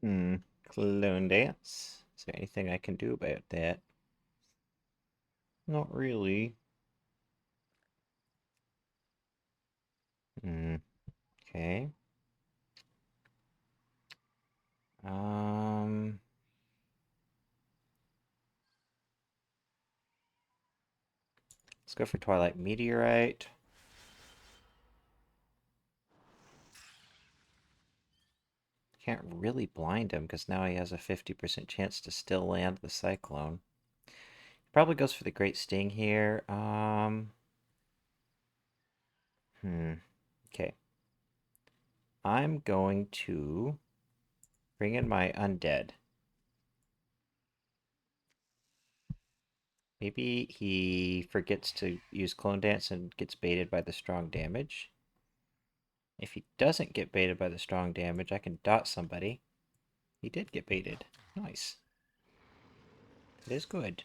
Clone dance. Is there anything I can do about that? Not really. Okay. Um, let's go for Twilight Meteorite. Can't really blind him because now he has a 50% chance to still land the Cyclone. Probably goes for the Great Sting here. Okay. I'm going to bring in my Undead. Maybe he forgets to use Clone Dance and gets baited by the strong damage. If he doesn't get baited by the strong damage, I can dot somebody. He did get baited. Nice. It is good.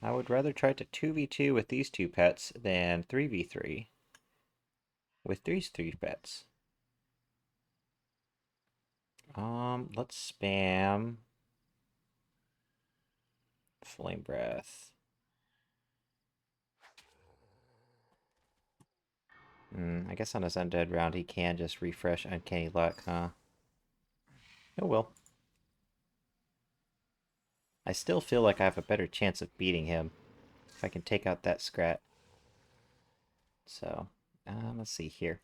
I would rather try to 2v2 with these two pets than 3v3 with these three pets. Let's spam Flame Breath. I guess on his Undead round he can just refresh Uncanny Luck, huh? Oh well. I still feel like I have a better chance of beating him if I can take out that Scrat. So, let's see here.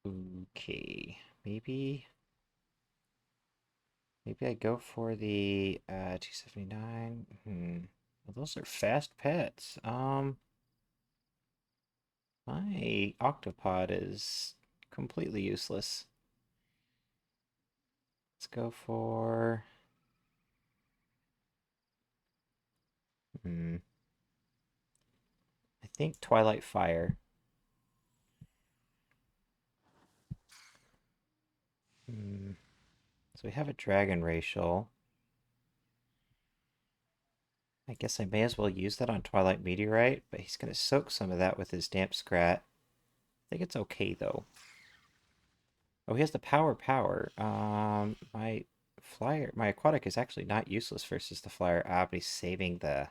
Okay, maybe I go for the 279. Well, those are fast pets. My Octopod is completely useless. Let's go for I think Twilight Fire. So we have a Dragon Racial. I guess I may as well use that on Twilight Meteorite, but he's going to soak some of that with his Damp Scrat. I think it's okay, though. Oh, he has the power. My flyer, my aquatic is actually not useless versus the flyer. Ah, but he's saving the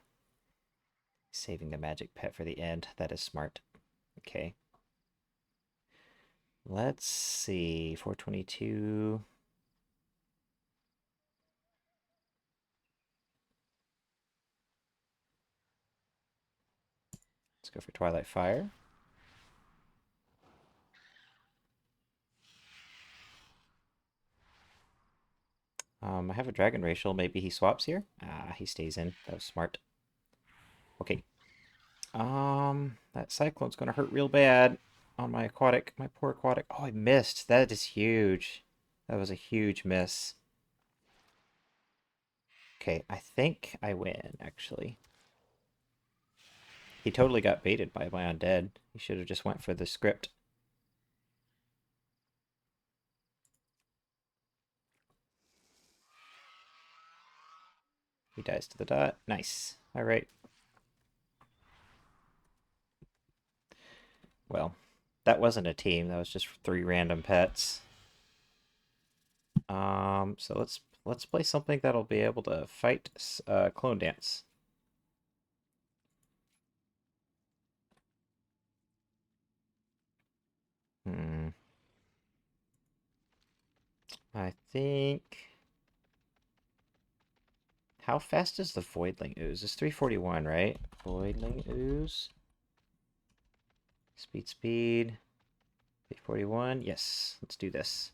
magic pet for the end. That is smart. Okay. Let's see. 422. Let's go for Twilight Fire. I have a Dragon Racial. Maybe he swaps here. Ah, he stays in. That was smart. Okay. That Cyclone's gonna hurt real bad on my aquatic. My poor aquatic. Oh, I missed. That is huge. That was a huge miss. Okay, I think I win, actually. He totally got baited by my undead. He should have just went for the script. He dies to the dot. Nice. Alright. Well, that wasn't a team. That was just 3 random pets. So let's play something that'll be able to fight Clone Dance. Hmm. I think. How fast is the Voidling Ooze? It's 341, right? Voidling Ooze. Speed. 341. Yes, let's do this.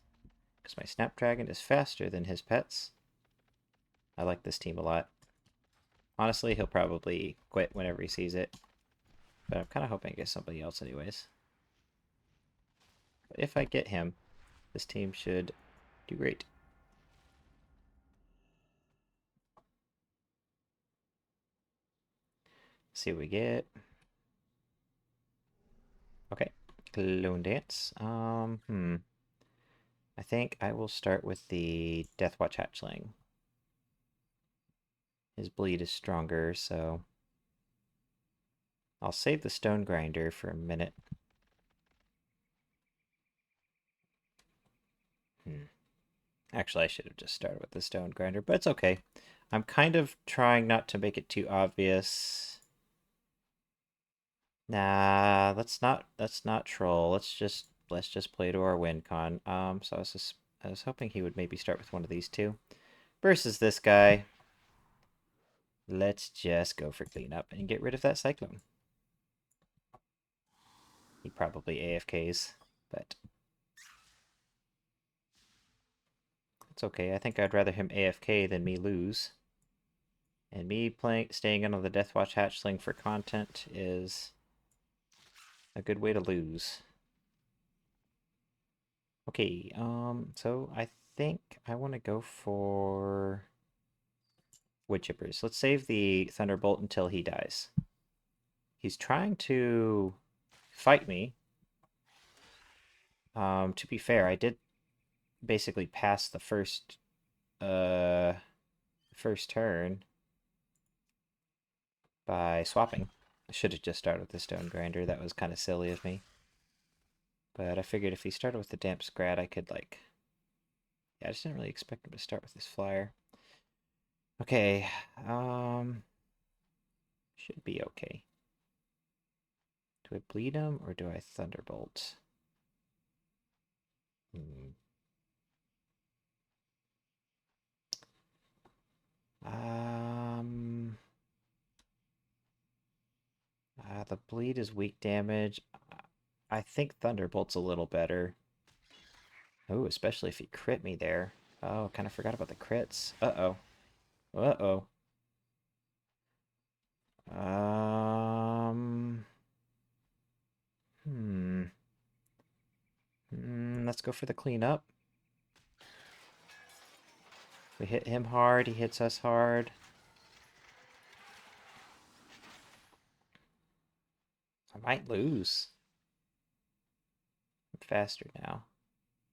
Because my Snapdragon is faster than his pets. I like this team a lot. Honestly, he'll probably quit whenever he sees it. But I'm kind of hoping I get somebody else anyways. But if I get him, this team should do great. See what we get. Okay. Clone Dance. I think I will start with the Deathwatch Hatchling. His bleed is stronger, so I'll save the Stone Grinder for a minute. Actually, I should have just started with the stone grinder, but it's okay. I'm kind of trying not to make it too obvious. Nah, let's not troll. Let's just play to our win con. So I was hoping he would maybe start with one of these two. Versus this guy. Let's just go for cleanup and get rid of that cyclone. He probably AFKs, but it's okay. I think I'd rather him AFK than me lose. And me staying in on the Deathwatch hatchling for content is a good way to lose. Okay, so I think I want to go for wood chippers. Let's save the Thunderbolt until he dies. He's trying to fight me. To be fair, I did basically pass the first turn by swapping. I should have just started with the stone grinder. That was kind of silly of me. But I figured if he started with the damp scrat, I could like... Yeah, I just didn't really expect him to start with this flyer. Okay, should be okay. Do I bleed him or do I thunderbolt? Um, the bleed is weak damage. I think thunderbolt's a little better. Oh, especially if he crit me there. Oh, kind of forgot about the crits. Uh-oh. Uh-oh. Um... Hmm. Let's go for the cleanup. We hit him hard, he hits us hard. I might lose. I'm faster now.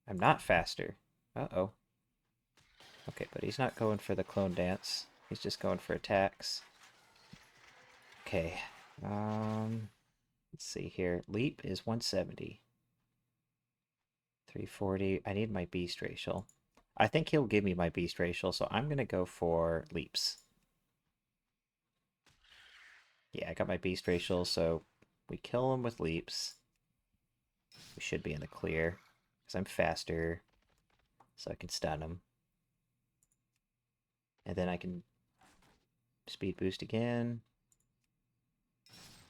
I'm not faster. Uh-oh. Okay, but he's not going for the clone dance. He's just going for attacks. Okay. Let's see here. Leap is 170. 340. I need my beast racial. I think he'll give me my beast racial, so I'm gonna go for leaps. Yeah, I got my beast racial, so we kill him with leaps. We should be in the clear, because I'm faster, so I can stun him. And then I can speed boost again.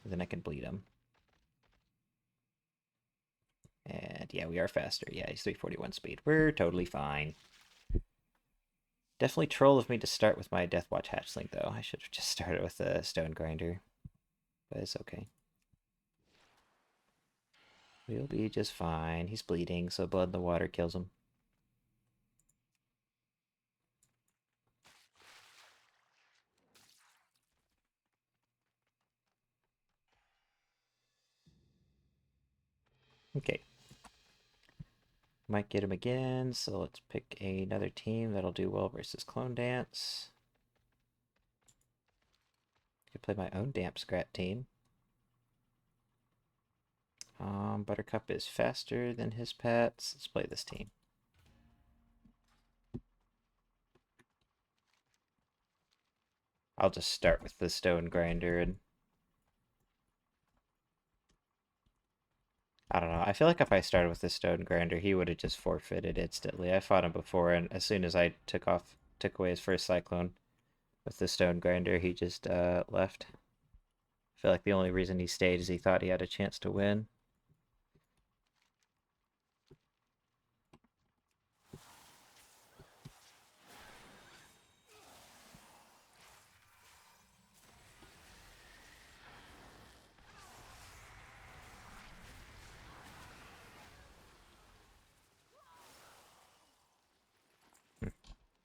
And then I can bleed him. And yeah, we are faster. Yeah, he's 341 speed. We're totally fine. Definitely troll of me to start with my Deathwatch hatchling, though. I should have just started with the stone grinder. But it's okay. We'll be just fine. He's bleeding, so blood in the water kills him. Okay. Might get him again, so let's pick another team that'll do well versus Clone Dance. I could play my own Damp Scrat team. Buttercup is faster than his pets. Let's play this team. I'll just start with the stone grinder and I don't know. I feel like if I started with the stone grinder, he would have just forfeited instantly. I fought him before, and as soon as I took away his first cyclone with the stone grinder, he just left. I feel like the only reason he stayed is he thought he had a chance to win.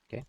Okay.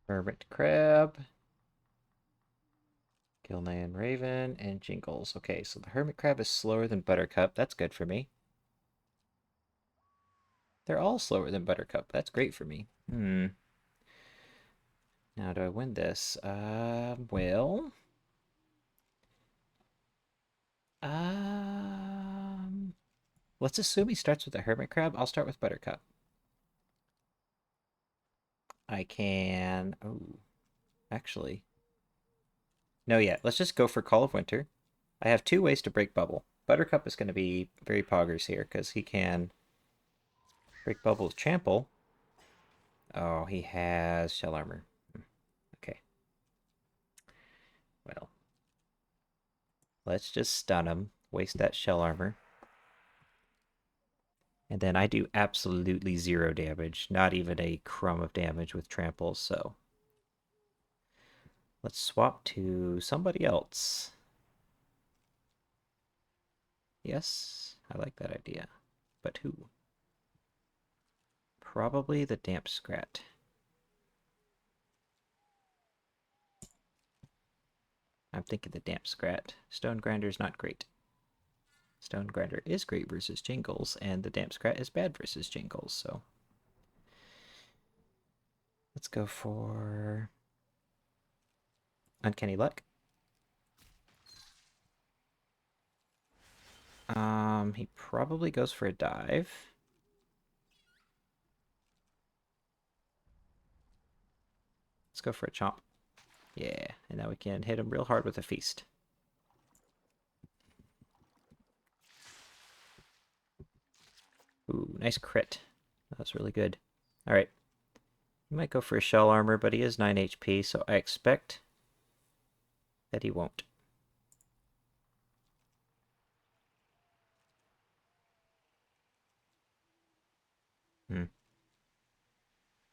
Hermit Crab, Gilnan Raven, and Jingles. Okay, so the Hermit Crab is slower than Buttercup. That's good for me. They're all slower than Buttercup. That's great for me. Now, do I win this? Well... let's assume he starts with a Hermit Crab. I'll start with Buttercup. I can... Oh, actually... No, yeah, let's just go for Call of Winter. I have two ways to break Bubble. Buttercup is going to be very poggers here, because he can break Bubble with Trample. Oh, he has Shell Armor. Okay. Well, let's just stun him, waste that Shell Armor. And then I do absolutely zero damage, not even a crumb of damage with Trample, so... Let's swap to somebody else. Yes, I like that idea. But who? Probably the Damp Scrat. I'm thinking the Damp Scrat. Stone Grinder's not great. Stone Grinder is great versus Jingles, and the Damp Scrat is bad versus Jingles, so... Let's go for... Uncanny Luck. He probably goes for a dive. Let's go for a chomp. Yeah, and now we can hit him real hard with a feast. Ooh, nice crit. That was really good. Alright. He might go for a shell armor, but he is 9 HP, so I expect that he won't.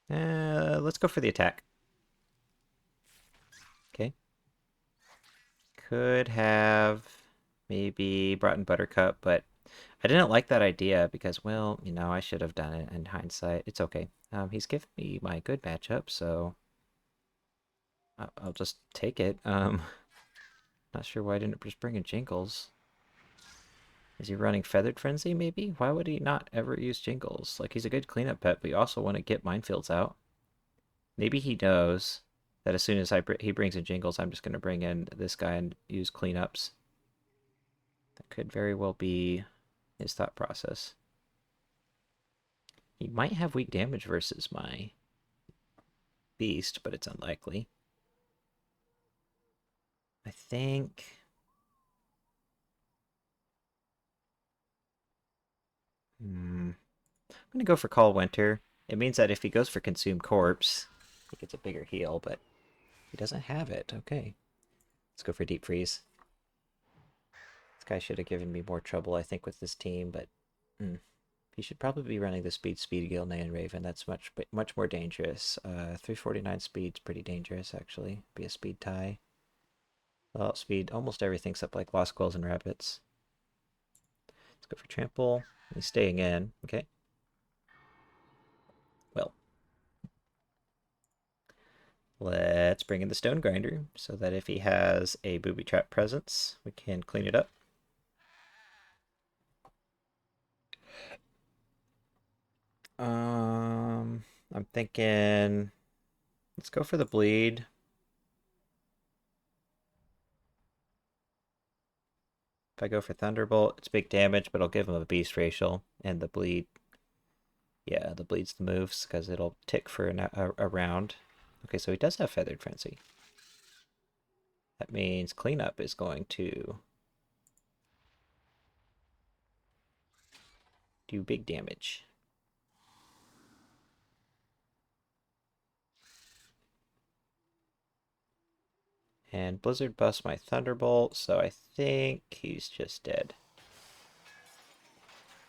Let's go for the attack. Okay. Could have maybe brought in Buttercup, but I didn't like that idea because, well, you know, I should have done it in hindsight. It's okay. He's given me my good matchup, so I'll just take it. Not sure why I didn't just bring in Jingles. Is he running Feathered Frenzy, maybe? Why would he not ever use Jingles? Like, he's a good cleanup pet, but you also want to get Minefields out. Maybe he knows that as soon as he brings in Jingles, I'm just going to bring in this guy and use cleanups. That could very well be his thought process. He might have weak damage versus my beast, but it's unlikely. I think... I'm going to go for Call Winter. It means that if he goes for Consume Corpse, he gets a bigger heal, but he doesn't have it. Okay. Let's go for Deep Freeze. This guy should have given me more trouble, I think, with this team, but he should probably be running the Speed Gilnan Raven. That's much more dangerous. 349 speed's pretty dangerous, actually. Be a speed tie. Well, speed, almost everything's up like Lost Squirrels and Rabbits. Let's go for Trample. He's staying in. Okay. Well. Let's bring in the Stone Grinder so that if he has a Booby Trap presence, we can clean it up. I'm thinking... Let's go for the Bleed. If I go for Thunderbolt, it's big damage, but I'll give him a Beast Racial. And the Bleed... Yeah, the Bleed's the moves, because it'll tick for a round. Okay, so he does have Feathered Frenzy. That means Cleanup is going to do big damage. And Blizzard busts my Thunderbolt, so I think he's just dead.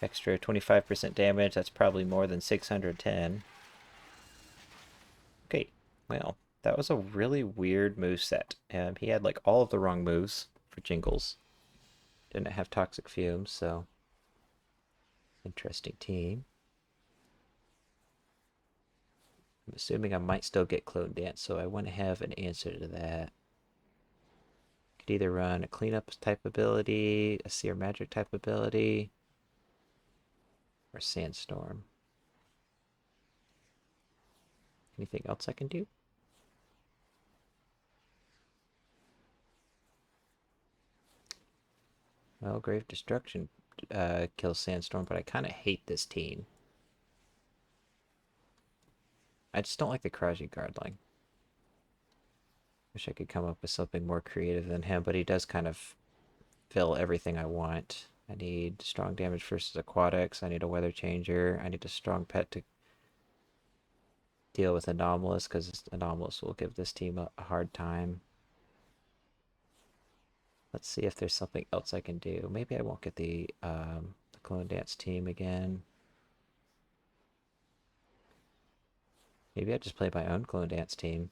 Extra 25% damage, that's probably more than 610. Okay, well, that was a really weird moveset. He had like all of the wrong moves for Jingles. Didn't have Toxic Fumes, so Interesting team. I'm assuming I might still get Clone Dance, so I want to have an answer to that. Could either run a cleanup type ability, a seer magic type ability, or sandstorm. Anything else I can do? Well, Grave Destruction kills Sandstorm, but I kind of hate this team. I just don't like the Kraji Guardling. Wish I could come up with something more creative than him, but he does kind of fill everything I want. I need strong damage versus aquatics. I need a weather changer. I need a strong pet to deal with anomalous, because anomalous will give this team a hard time. Let's see if there's something else I can do. Maybe I won't get the Clone Dance team again. Maybe I just play my own Clone Dance team.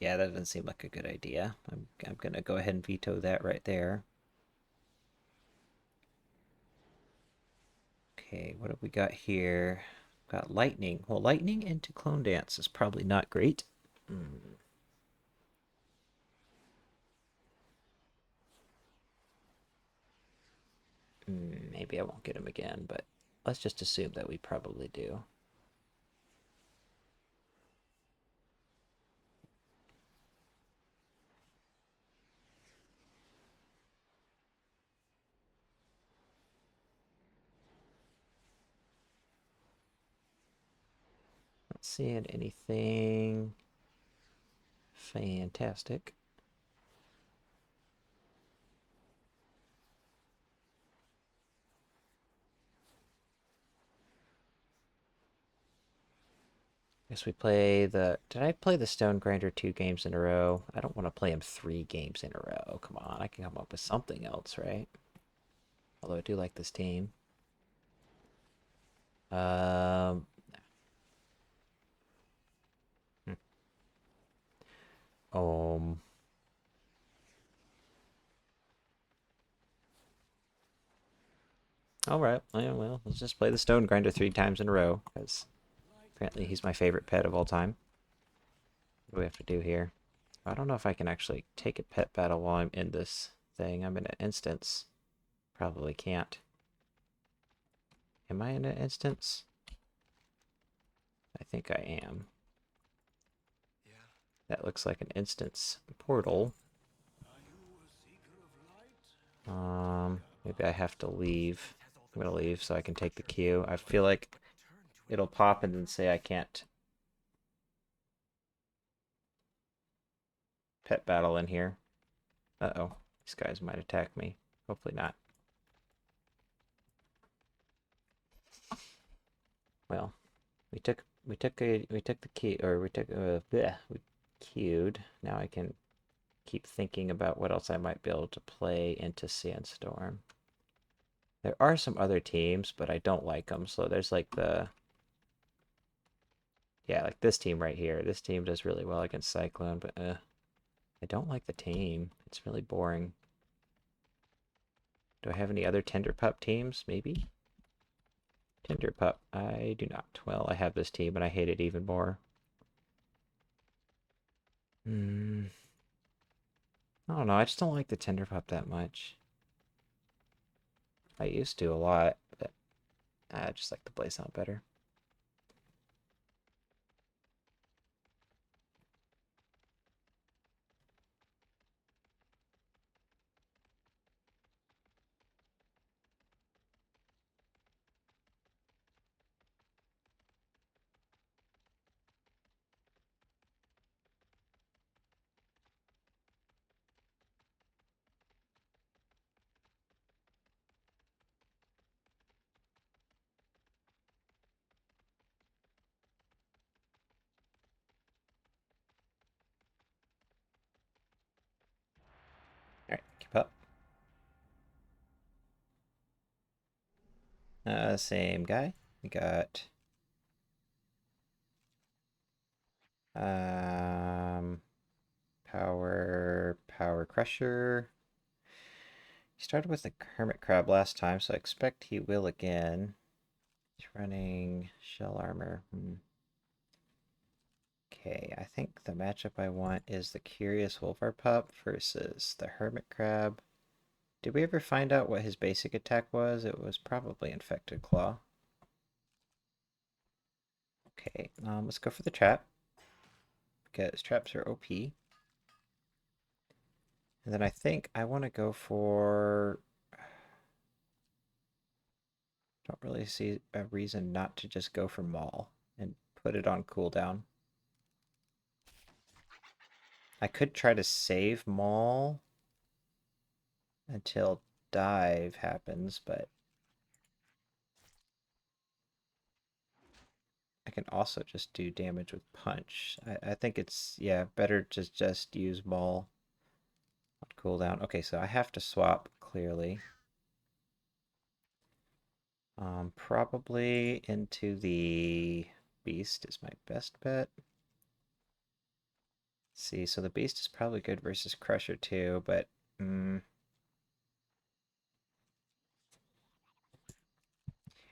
Yeah, that doesn't seem like a good idea. I'm gonna go ahead and veto that right there. Okay, what have we got here? Got lightning. Well, lightning into Clone Dance is probably not great. Maybe I won't get him again, but let's just assume that we probably do. Not seeing anything fantastic. Guess we play the... Did I play the Stone Grinder 2 games in a row? I don't want to play him 3 games in a row. Come on, I can come up with something else, right? Although I do like this team. Um... Um... Alright, well, let's just play the Stone Grinder 3 times in a row, because apparently he's my favorite pet of all time. What do we have to do here? I don't know if I can actually take a pet battle while I'm in this thing. I'm in an instance. Probably can't. Am I in an instance? I think I am. That looks like an instance portal. Maybe I have to leave. I'm gonna leave so I can take the queue. I feel like it'll pop and then say I can't pet battle in here. Uh-oh. These guys might attack me. Hopefully not. Well, we took the key, or we queued. Now I can keep thinking about what else I might be able to play into Sandstorm. There are some other teams, but I don't like them. So there's like the... Yeah, like this team right here. This team does really well against Cyclone, but I don't like the team. It's really boring. Do I have any other Tender Pup teams? Maybe? Tender Pup. I do not. Well, I have this team, and I hate it even more. I don't know. I just don't like the Tender Pup that much. I used to a lot, but I just like the Blaze Out better. Alright, keep up. Same guy. We got power Crusher. He started with the Hermit Crab last time, so I expect he will again. He's running Shell Armor. Okay, I think the matchup I want is the Curious Wolvar Pup versus the Hermit Crab. Did we ever find out what his basic attack was? It was probably Infected Claw. Okay, let's go for the trap, because traps are OP. And then I think I want to go for... Don't really see a reason not to just go for Maul and put it on cooldown. I could try to save Maul until dive happens, but I can also just do damage with punch. I think it's, yeah, better to just use Maul on cooldown. Okay, so I have to swap, clearly. Probably into the Beast is my best bet. See, so the Beast is probably good versus Crusher too, but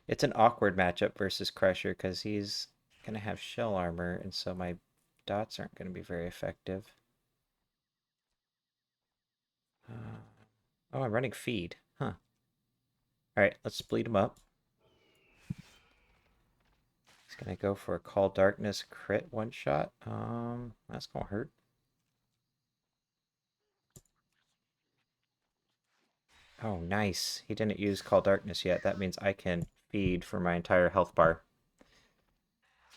it's an awkward matchup versus Crusher because he's going to have shell armor, and so my dots aren't going to be very effective. Oh, I'm running feed. Huh. Alright, let's bleed him up. He's going to go for a Call Darkness crit one shot. That's going to hurt. Oh, nice. He didn't use Call Darkness yet. That means I can feed for my entire health bar.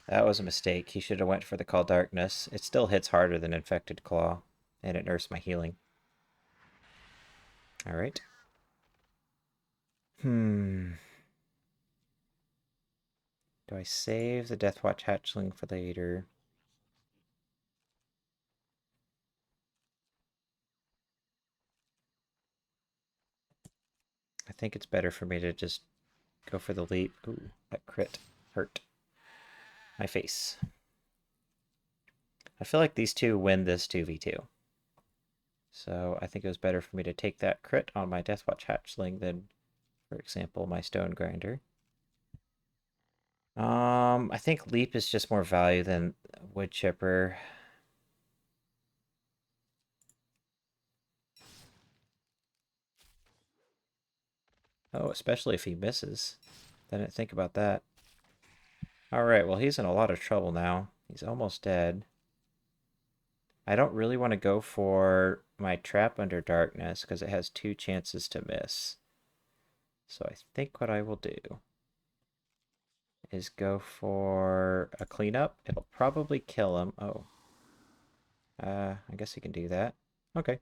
That was a mistake. He should have went for the Call Darkness. It still hits harder than Infected Claw, and it nerfs my healing. Alright. Do I save the Deathwatch Hatchling for later? I think it's better for me to just go for the leap. Ooh, that crit hurt my face. I feel like these two win this 2v2. So I think it was better for me to take that crit on my Deathwatch Hatchling than, for example, my Stone Grinder. I think Leap is just more value than Wood Chipper. Oh, especially if he misses. I didn't think about that. Alright, well he's in a lot of trouble now. He's almost dead. I don't really want to go for my Trap Under Darkness because it has 2 chances to miss. So I think what I will do is go for a cleanup. It'll probably kill him. Oh. I guess he can do that. Okay.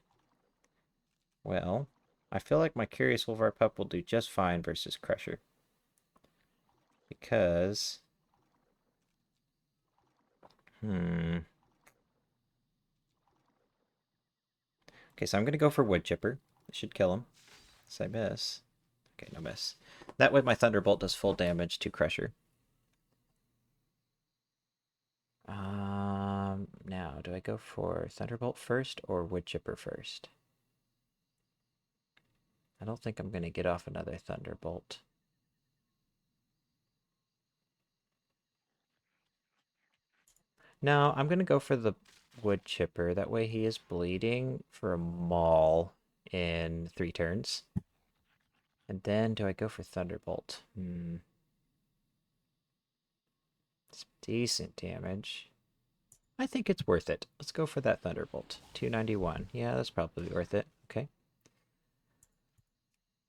Well, I feel like my Curious Wolvar Pup will do just fine versus Crusher. Because... Okay, so I'm going to go for Wood Chipper. It should kill him. So I miss. Okay, no miss. That way my Thunderbolt does full damage to Crusher. Now, do I go for Thunderbolt first or Wood Chipper first? I don't think I'm going to get off another Thunderbolt. No, I'm going to go for the Wood Chipper. That way he is bleeding for a Maul in 3 turns. And then do I go for Thunderbolt? It's decent damage. I think it's worth it. Let's go for that Thunderbolt. 291. Yeah, that's probably worth it. Okay.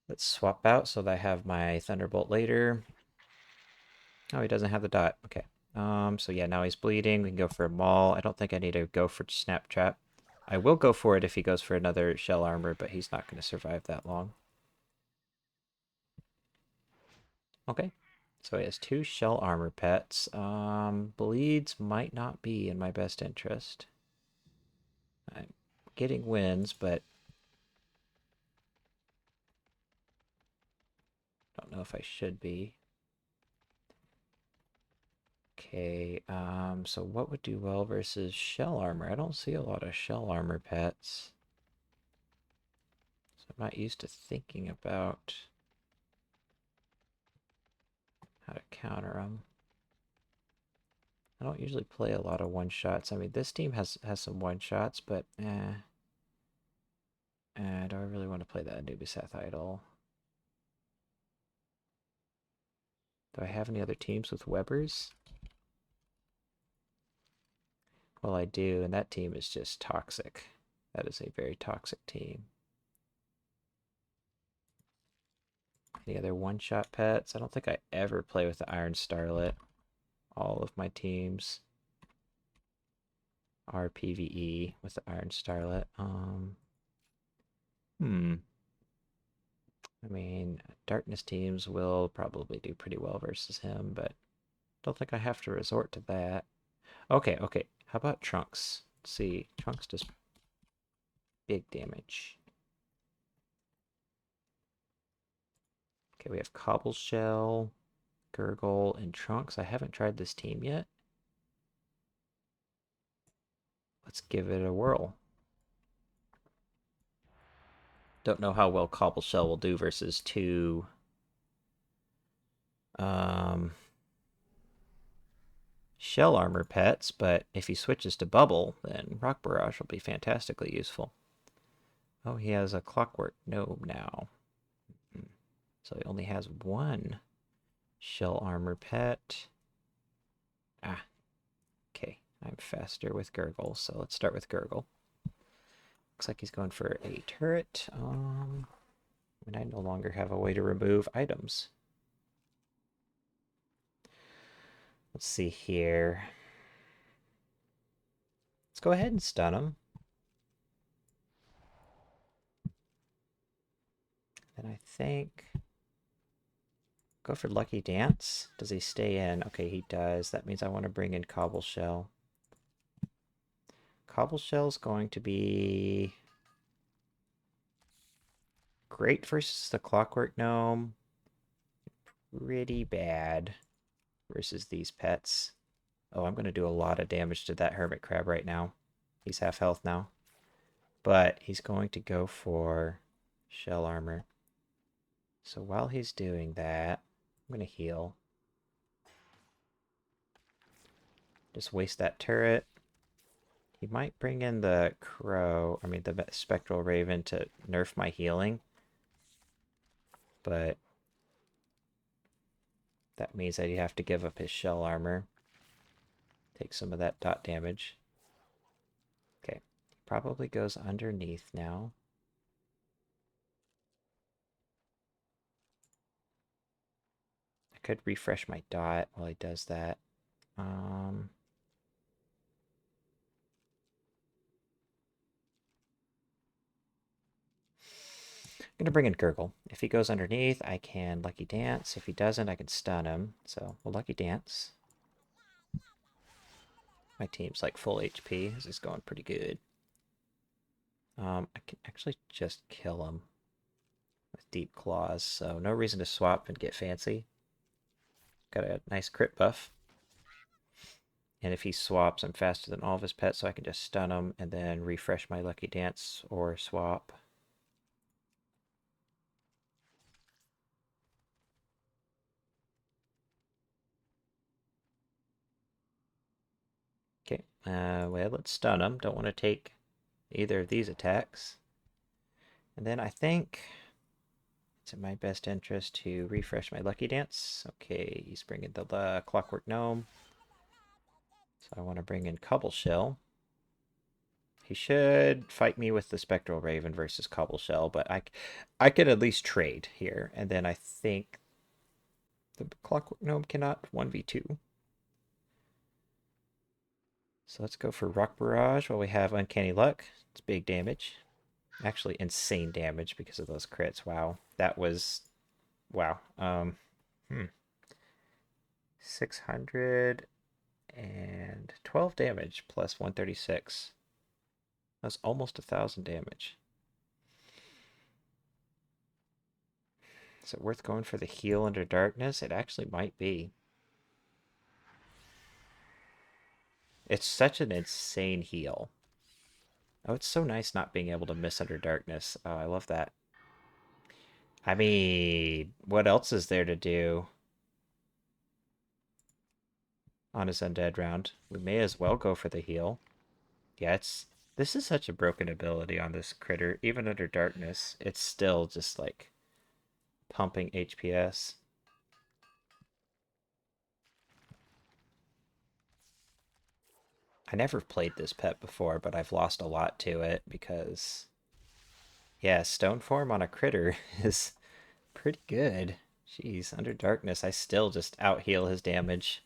Let's swap out so that I have my Thunderbolt later. Oh, he doesn't have the dot. Okay. So yeah, now he's bleeding. We can go for a Maul. I don't think I need to go for Snap Trap. I will go for it if he goes for another Shell Armor, but he's not going to survive that long. Okay. So he has 2 Shell Armor pets. Bleeds might not be in my best interest. I'm getting wins, but don't know if I should be. Okay, so what would do well versus Shell Armor? I don't see a lot of Shell Armor pets. So I'm not used to thinking about how to counter them. I don't usually play a lot of one-shots. I mean, this team has some one-shots, but do I really want to play that Anubiseth Idol? Do I have any other teams with Webbers? Well, I do, and that team is just toxic. That is a very toxic team. Any other one-shot pets? I don't think I ever play with the Iron Starlet. All of my teams are PvE with the Iron Starlet. I mean, Darkness teams will probably do pretty well versus him, but don't think I have to resort to that. Okay. How about Trunks? Let's see. Trunks does big damage. Okay, we have Cobbleshell, Gurgle, and Trunks. I haven't tried this team yet. Let's give it a whirl. Don't know how well Cobbleshell will do versus two shell armor pets, but if he switches to Bubble, then Rock Barrage will be fantastically useful. Oh, he has a Clockwork Gnome now. So he only has one shell armor pet. Okay. I'm faster with Gurgle, so let's start with Gurgle. Looks like he's going for a turret. And I no longer have a way to remove items. Let's see here. Let's go ahead and stun him. Then I think go for Lucky Dance. Does he stay in? Okay, he does. That means I want to bring in Cobbleshell. Cobbleshell's going to be great versus the Clockwork Gnome. Pretty bad versus these pets. Oh, I'm going to do a lot of damage to that Hermit Crab right now. He's half health now. But he's going to go for shell armor. So while he's doing that, I'm going to heal. Just waste that turret. He might bring in the crow, the spectral raven to nerf my healing. But that means that he'd have to give up his shell armor. Take some of that dot damage. Okay, probably goes underneath now. I could refresh my dot while he does that. I'm going to bring in Gurgle. If he goes underneath, I can Lucky Dance. If he doesn't, I can stun him. So we'll Lucky Dance. My team's like full HP. This is going pretty good. I can actually just kill him with Deep Claws, so no reason to swap and get fancy. Got a nice crit buff. And if he swaps, I'm faster than all of his pets, so I can just stun him and then refresh my Lucky Dance or swap. Okay, well, let's stun him. Don't want to take either of these attacks. And then I think it's in my best interest to refresh my Lucky Dance. Okay, he's bringing the Clockwork Gnome. So I want to bring in Cobbleshell. He should fight me with the Spectral Raven versus Cobbleshell, but I could at least trade here. And then I think the Clockwork Gnome cannot 1v2. So let's go for Rock Barrage while we have Uncanny Luck. It's big damage. Actually, insane damage because of those crits. Wow. That was... Wow. 612 damage plus 136. That's almost 1,000 damage. Is it worth going for the heal under darkness? It actually might be. It's such an insane heal. Oh, it's so nice not being able to miss under darkness. Oh, I love that. I mean, what else is there to do on his undead round? We may as well go for the heal. Yeah, this is such a broken ability on this critter. Even under darkness, it's still just like pumping HPS. I never played this pet before, but I've lost a lot to it because, yeah, stone form on a critter is pretty good. Jeez, under darkness, I still just out heal his damage.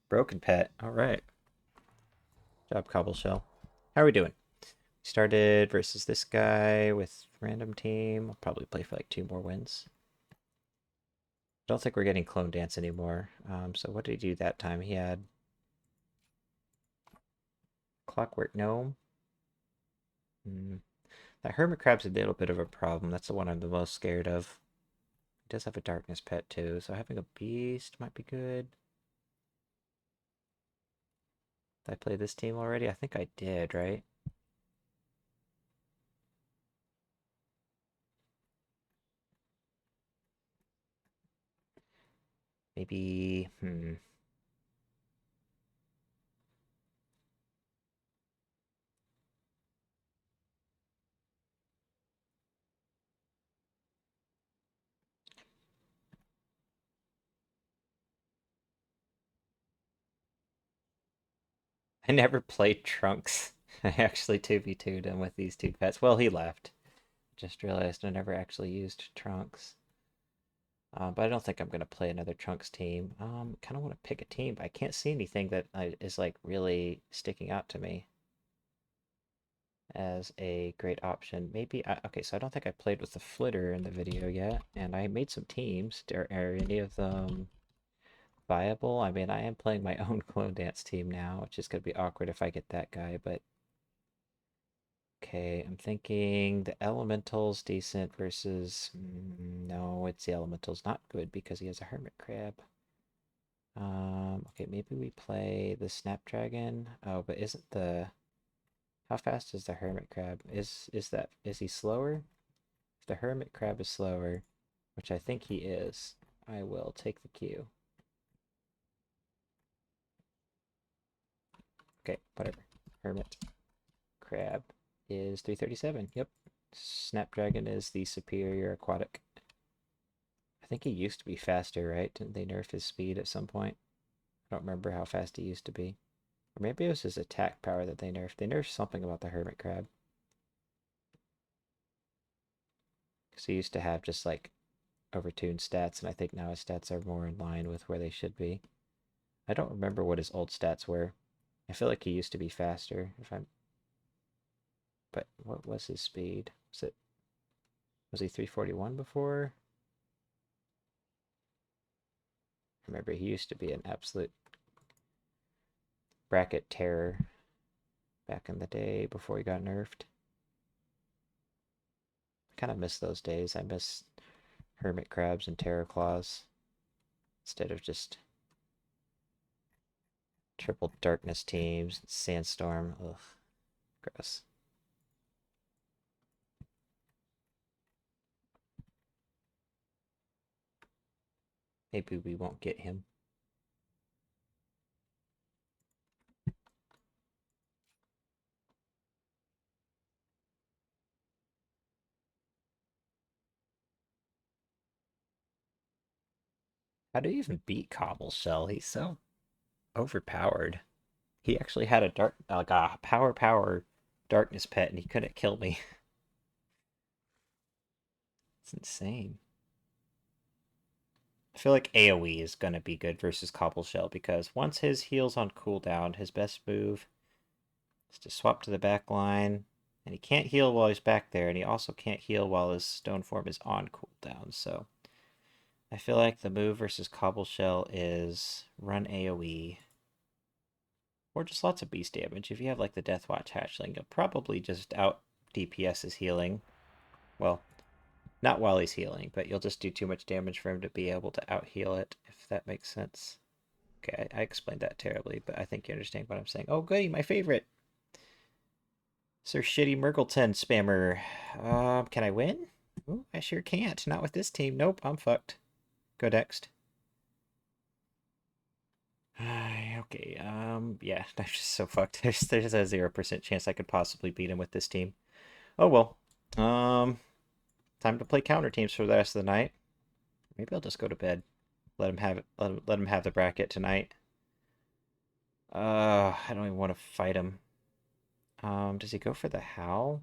Broken pet. All right. Job, Cobbleshell. How are we doing? Started versus this guy with random team. I'll probably play for like 2 more wins. Don't think we're getting Clone Dance anymore. So what did he do that time? He had Clockwork Gnome. That Hermit Crab's a little bit of a problem. That's the one I'm the most scared of. He does have a Darkness pet too, so having a Beast might be good. Did I play this team already? I think I did, right? Maybe, I never played Trunks. I actually 2v2'd him with these two pets. Well, he left. Just realized I never actually used Trunks. But I don't think I'm going to play another Trunks team. Kind of want to pick a team, but I can't see anything that is like really sticking out to me as a great option. Maybe, okay, so I don't think I played with the Flitter in the video yet, and I made some teams. Are any of them viable? I mean, I am playing my own Clone Dance team now, which is going to be awkward if I get that guy, but okay, I'm thinking the Elemental's decent versus... no, it's the Elemental's not good because he has a Hermit Crab. Okay, maybe we play the Snapdragon. Oh, but isn't the... How fast is the Hermit Crab? Is he slower? If the Hermit Crab is slower, which I think he is, I will take the Q. Okay, whatever. Hermit Crab is 337. Yep. Snapdragon is the superior aquatic. I think he used to be faster, right? Didn't they nerf his speed at some point? I don't remember how fast he used to be. Or maybe it was his attack power that they nerfed. They nerfed something about the Hermit Crab. Because he used to have just like overtuned stats, and I think now his stats are more in line with where they should be. I don't remember what his old stats were. I feel like he used to be faster, if I'm... But what was his speed? Was he 341 before? Remember, he used to be an absolute bracket terror back in the day before he got nerfed. I kind of miss those days. I miss Hermit Crabs and Terror Claws instead of just triple darkness teams, Sandstorm. Ugh, gross. Maybe we won't get him. How do you even beat Cobbleshell? He's so overpowered. He actually had like a power darkness pet, and he couldn't kill me. It's insane. I feel like AoE is going to be good versus Cobbleshell because once his heal's on cooldown, his best move is to swap to the back line, and he can't heal while he's back there, and he also can't heal while his stone form is on cooldown, so I feel like the move versus Cobbleshell is run AoE, or just lots of beast damage. If you have like the Deathwatch hatchling, you'll probably just out DPS his healing. Well, not while he's healing, but you'll just do too much damage for him to be able to out heal it, if that makes sense. Okay, I explained that terribly, but I think you understand what I'm saying. Oh, goody, my favorite! Sir Shitty Murgleton spammer. Can I win? Ooh, I sure can't. Not with this team. Nope, I'm fucked. Go next. Okay, yeah, I'm just so fucked. There's a 0% chance I could possibly beat him with this team. Oh well. Time to play counter teams for the rest of the night. Maybe I'll just go to bed. Let him have it. Let him have the bracket tonight. I don't even want to fight him. Does he go for the howl?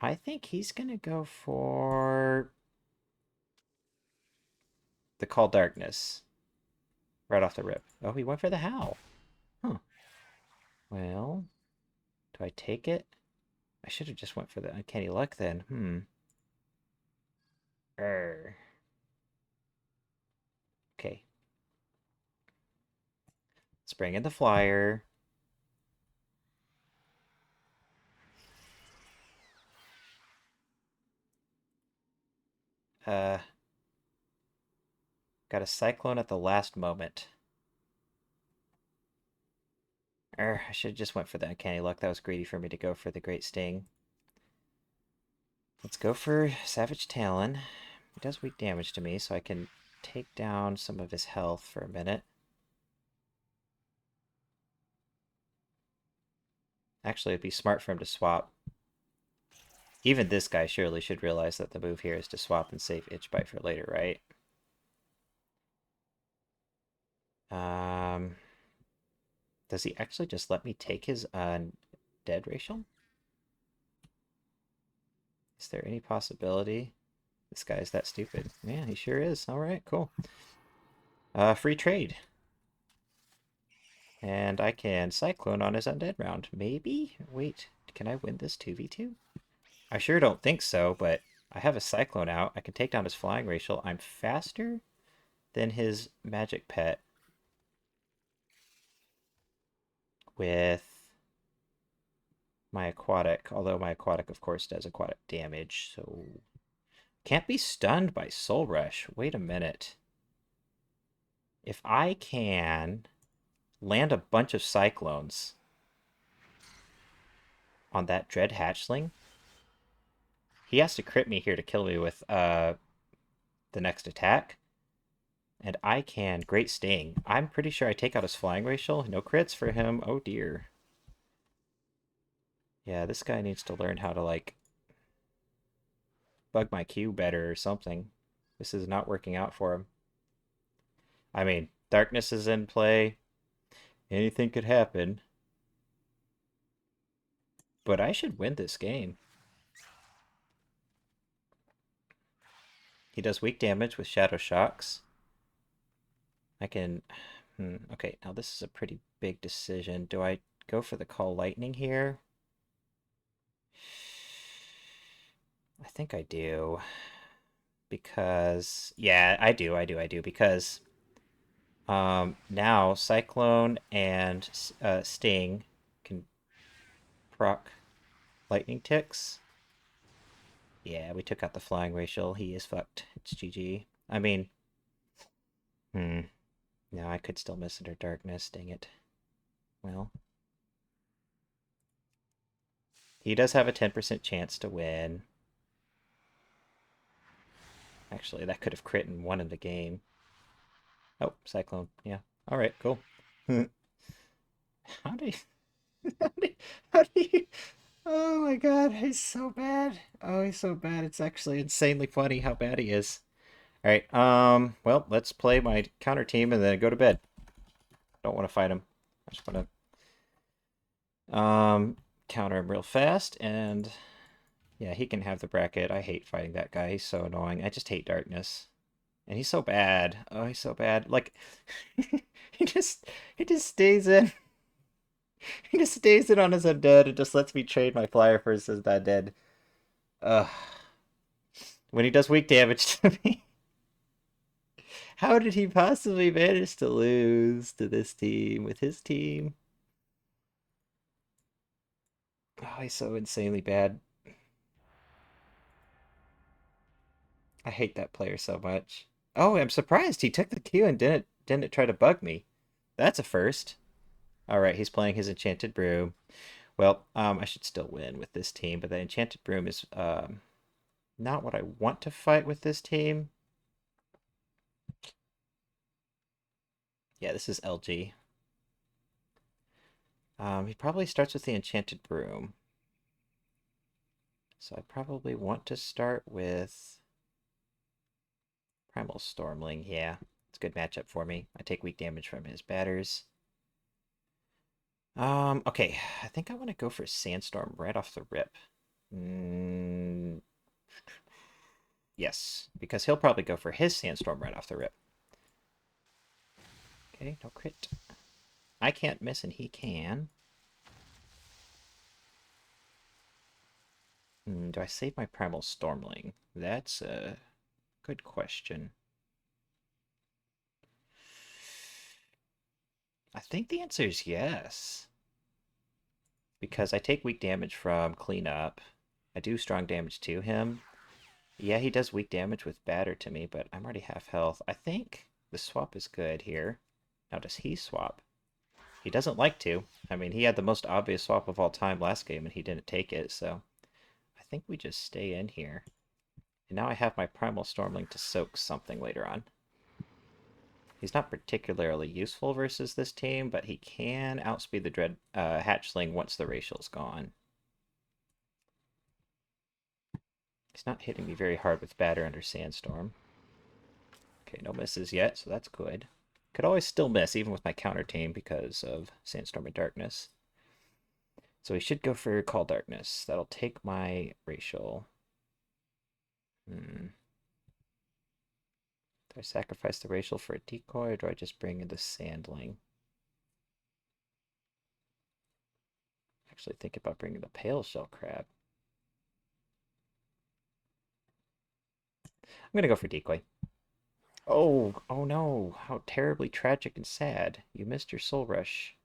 I think he's gonna go for the Call Darkness. Right off the rip. Oh, he went for the howl. Huh. Well, do I take it? I should have just went for the Uncanny Luck then. Err. Okay. Let's bring in the flyer. Uh, got a Cyclone at the last moment. I should have just went for the Uncanny Luck. That was greedy for me to go for the Great Sting. Let's go for Savage Talon. It does weak damage to me, so I can take down some of his health for a minute. Actually, it'd be smart for him to swap. Even this guy surely should realize that the move here is to swap and save Itch Bite for later, right? Does he actually just let me take his dead racial? Is there any possibility this guy is that stupid? Yeah, he sure is. All right, cool. Free trade. And I can Cyclone on his undead round. Maybe? Wait, can I win this 2v2? I sure don't think so, but I have a Cyclone out. I can take down his flying racial. I'm faster than his magic pet with my aquatic, although my aquatic, of course, does aquatic damage, so... Can't be stunned by Soul Rush. Wait a minute. If I can land a bunch of Cyclones on that Dread Hatchling, he has to crit me here to kill me with the next attack. And I can Great Sting. I'm pretty sure I take out his Flying Racial. No crits for him. Oh dear. Yeah, this guy needs to learn how to, like, bug my Q better or something. This is not working out for him. I mean, darkness is in play. Anything could happen. But I should win this game. He does weak damage with Shadow Shocks. I can... okay, now this is a pretty big decision. Do I go for the Call Lightning here? I think I do. Because... yeah, I do. Because... now Cyclone and Sting can proc lightning ticks. Yeah, we took out the flying racial. He is fucked. It's GG. I mean, no, I could still miss under darkness. Dang it. Well, he does have a 10% chance to win. Actually, that could have crit and won in the game. Oh, Cyclone. Yeah. All right, cool. How do you... how do you... Oh my god, he's so bad. Oh, he's so bad. It's actually insanely funny how bad he is. All right. Well, let's play my counter team and then go to bed. Don't want to fight him. I just want to counter him real fast, and yeah, he can have the bracket. I hate fighting that guy. He's so annoying. I just hate darkness. And he's so bad. Oh, he's so bad. Like he just stays in. He just stays in on his undead and just lets me trade my flyer for his undead. Ugh. When he does weak damage to me. How did he possibly manage to lose to this team with his team? Oh, he's so insanely bad. I hate that player so much. Oh, I'm surprised he took the Q and didn't try to bug me. That's a first. All right, he's playing his Enchanted Broom. Well, I should still win with this team, but the Enchanted Broom is not what I want to fight with this team. Yeah, this is LG. He probably starts with the Enchanted Broom. So I probably want to start with Primal Stormling. Yeah, it's a good matchup for me. I take weak damage from his batters. Okay, I think I want to go for Sandstorm right off the rip. Yes, because he'll probably go for his Sandstorm right off the rip. Okay, no crit. I can't miss and he can. Do I save my Primal Stormling? That's a good question. I think the answer is yes. Because I take weak damage from cleanup. I do strong damage to him. Yeah, he does weak damage with batter to me, but I'm already half health. I think the swap is good here. Now, does he swap? He doesn't like to. I mean, he had the most obvious swap of all time last game, and he didn't take it, so I think we just stay in here. And now I have my Primal Stormling to soak something later on. He's not particularly useful versus this team, but he can outspeed the Dread Hatchling once the racial's gone. He's not hitting me very hard with batter under Sandstorm. Okay, no misses yet, so that's good. Could always still miss, even with my counter team, because of Sandstorm and Darkness. So we should go for Call Darkness. That'll take my racial. Do I sacrifice the racial for a decoy, or do I just bring in the Sandling? Actually think about bringing the Pale Shell Crab. I'm going to go for decoy. Oh no, how terribly tragic and sad. You missed your Soul Rush.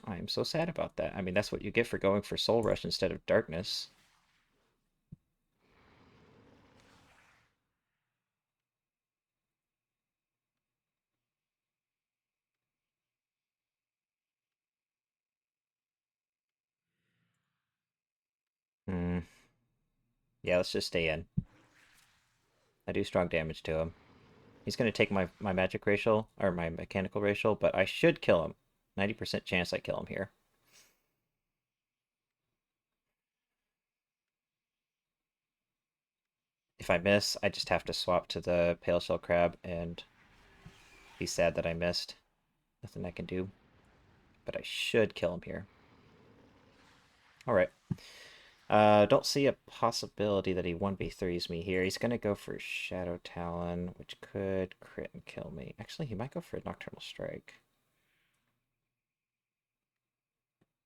I'm so sad about that. I mean, that's what you get for going for Soul Rush instead of Darkness. Hmm. Yeah, let's just stay in. I do strong damage to him. He's going to take my magic racial, or my mechanical racial, but I should kill him. 90% chance I kill him here. If I miss, I just have to swap to the Pale Shell Crab and be sad that I missed. Nothing I can do. But I should kill him here. Alright. Don't see a possibility that he 1v3s me here. He's going to go for Shadow Talon, which could crit and kill me. Actually, he might go for a Nocturnal Strike.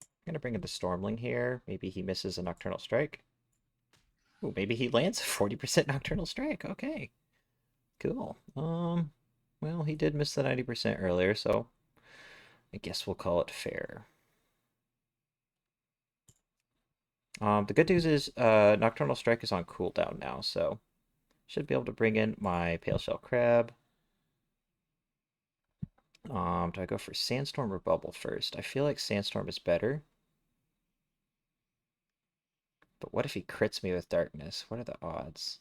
I'm going to bring in the Stormling here. Maybe he misses a Nocturnal Strike. Ooh, maybe he lands a 40% Nocturnal Strike. Okay. Cool. Well, he did miss the 90% earlier, so I guess we'll call it fair. The good news is Nocturnal Strike is on cooldown now, so should be able to bring in my Pale Shell Crab. Do I go for Sandstorm or Bubble first? I feel like Sandstorm is better. But what if he crits me with Darkness? What are the odds?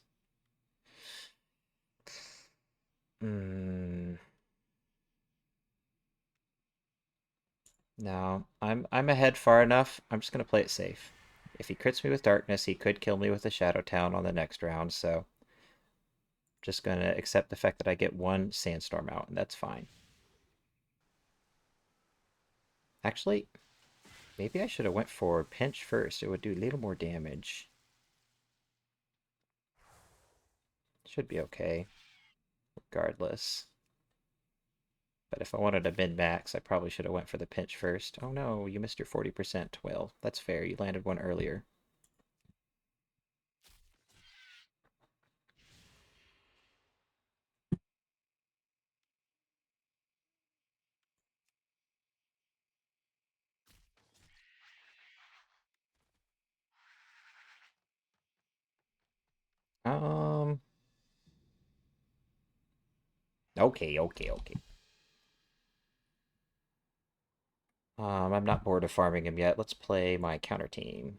No, I'm ahead far enough. I'm just gonna play it safe. If he crits me with Darkness, he could kill me with a Shadow Town on the next round, so just gonna accept the fact that I get one Sandstorm out, and that's fine. Actually, maybe I should have went for Pinch first. It would do a little more damage. Should be okay, regardless. But if I wanted a min-max, I probably should have went for the Pinch first. Oh no, you missed your 40%. Well, that's fair. You landed one earlier. Um, okay. I'm not bored of farming him yet. Let's play my counter team.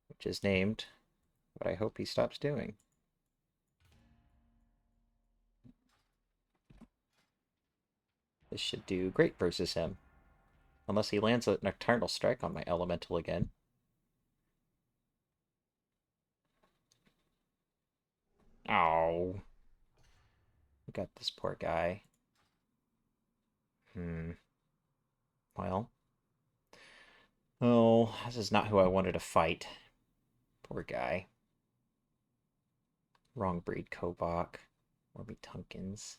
Which is named what I hope he stops doing. This should do great versus him. Unless he lands a Nocturnal Strike on my elemental again. Oh. We got this poor guy. Well. Oh, this is not who I wanted to fight. Poor guy. Wrong breed Kovok. Orby Tunkins.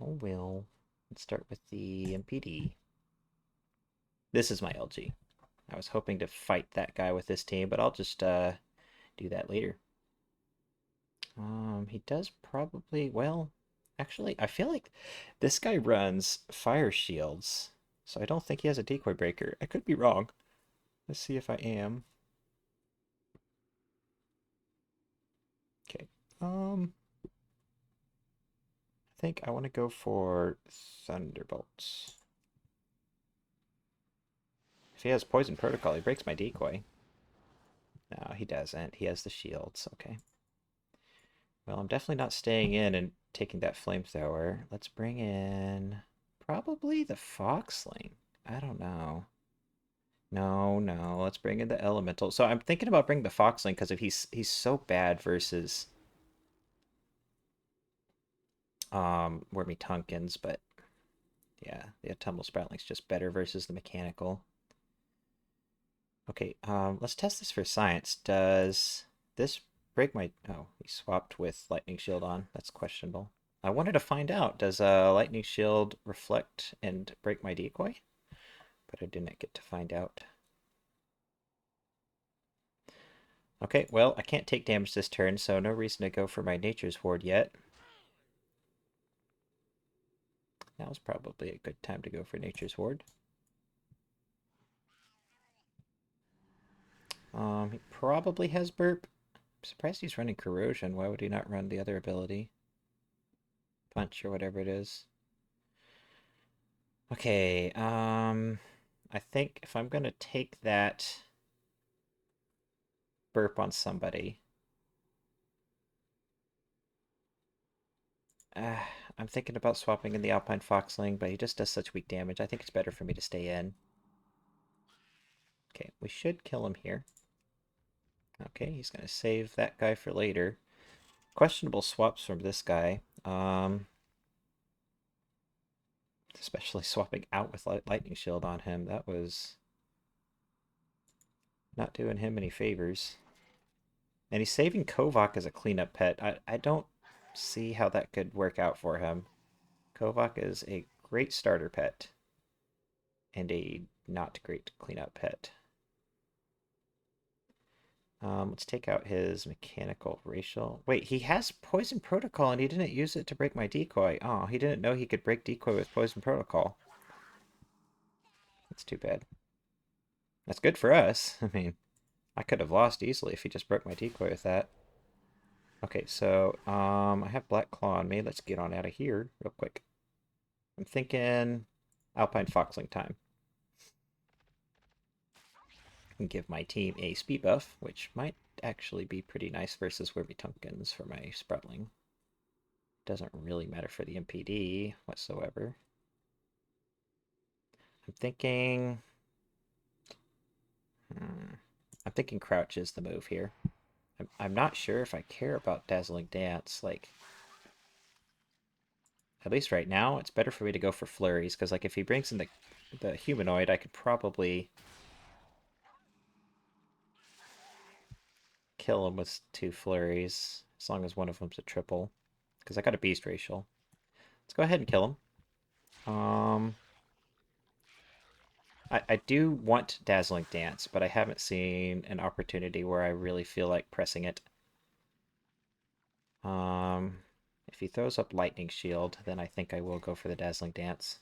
Oh well. Let's start with the MPD. This is my LG. I was hoping to fight that guy with this team, but I'll just do that later. He does probably, well, actually, I feel like this guy runs fire shields, so I don't think he has a decoy breaker. I could be wrong. Let's see if I am. Okay. I think I want to go for Thunderbolts. If he has Poison Protocol, he breaks my decoy. No, he doesn't. He has the shields. Okay. Well, I'm definitely not staying in and taking that flamethrower. Let's bring in probably the Foxling. I don't know. No, no. Let's bring in the elemental. So I'm thinking about bringing the Foxling because if he's so bad versus Wormy Tunkins, but yeah, the Autumnal Sproutling's just better versus the mechanical. Okay, let's test this for science. Does this break my... Oh, he swapped with Lightning Shield on. That's questionable. I wanted to find out, does Lightning Shield reflect and break my decoy? But I didn't get to find out. Okay, well, I can't take damage this turn, so no reason to go for my Nature's Ward yet. Now's probably a good time to go for Nature's Ward. He probably has Burp. I'm surprised he's running Corrosion. Why would he not run the other ability? Punch or whatever it is. Okay, I think if I'm gonna take that Burp on somebody, I'm thinking about swapping in the Alpine Foxling, but he just does such weak damage. I think it's better for me to stay in. Okay, we should kill him here. Okay, he's gonna save that guy for later. Questionable swaps from this guy. Especially swapping out with Lightning Shield on him. That was not doing him any favors. And he's saving Kovok as a cleanup pet. I don't see how that could work out for him. Kovok is a great starter pet and a not great cleanup pet. Let's take out his mechanical racial. Wait, he has Poison Protocol and he didn't use it to break my decoy. Oh, he didn't know he could break decoy with Poison Protocol. That's too bad. That's good for us. I mean, I could have lost easily if he just broke my decoy with that. Okay, so I have Black Claw on me. Let's get on out of here real quick. I'm thinking Alpine Foxling time. And give my team a speed buff, which might actually be pretty nice versus Wormy Tunkins for my Sproutling. Doesn't really matter for the MPD whatsoever. I'm thinking... I'm thinking Crouch is the move here. I'm not sure if I care about Dazzling Dance. Like, at least right now, it's better for me to go for Flurries, because like if he brings in the Humanoid, I could probably kill him with 2 Flurries, as long as one of them's a triple. Because I got a Beast Racial. Let's go ahead and kill him. I do want Dazzling Dance, but I haven't seen an opportunity where I really feel like pressing it. If he throws up Lightning Shield, then I think I will go for the Dazzling Dance.